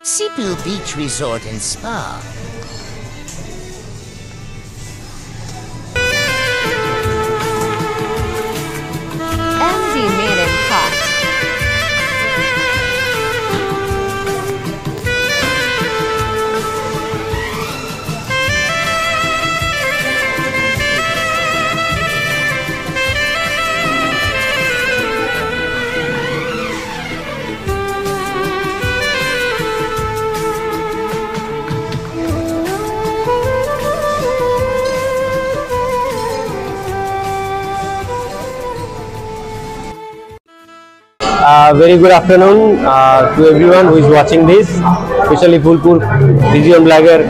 Sipu Beach Resort and Spa. MD Main and Pot. Very good afternoon to everyone who is watching this, especially Phulpur ভিজিয়ন ব্লগের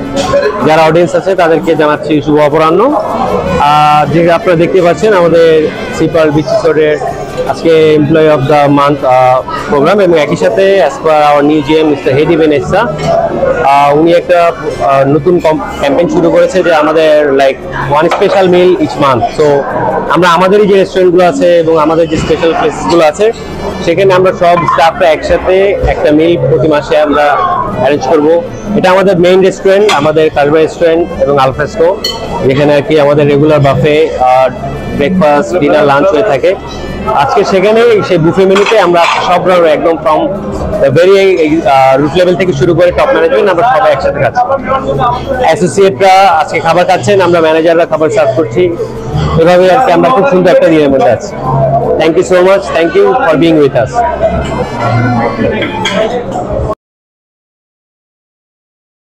যারা audience আছে তাদেরকে জানাচ্ছি শুভ অপরাহ্ন। যে আপনারা দেখতে পাচ্ছেন আমাদের সিপাল বিচ রিসোর্টের আজকে employee of the month program, এবং একই সাথে as per our new GM mister Heidi Benessa, উনি একটা নতুন ক্যাম্পেইন শুরু করেছে যে আমাদের like one special meal each month. So আমরা আমাদেরই যে রেস্টুরেন্টগুলো আছে এবং আমাদের যে স্পেশাল প্লেসগুলো আছে সেখানে আমরা সব স্টাফরা একসাথে একটা মিল প্রতি মাসে আমরা অ্যারেঞ্জ করব। এটা আমাদের মেইন রেস্টুরেন্ট, আমাদের কালবা রেস্টুরেন্ট এবং আলফ্রেস্কো, যেখানে আর কি আমাদের রেগুলার বাফে ব্রেকফাস্ট, ডিনার, লাঞ্চ হয়ে থাকে। আজকে সেখানে সেই বুফে মেনুতে আমরা সব একদম ফ্রম ভেরি রুট লেভেল থেকে শুরু করে টপ ম্যানেজমেন্ট আমরা সবাই একসাথে খাচ্ছি। অ্যাসোসিয়েটরা আজকে খাবার খাচ্ছেন, আমরা ম্যানেজাররা খাবার সার্ভ করছি। এভাবে আর কি আমরা খুব সুন্দর একটা দিনের মধ্যে আছি। Thank you so much, thank you for being with us.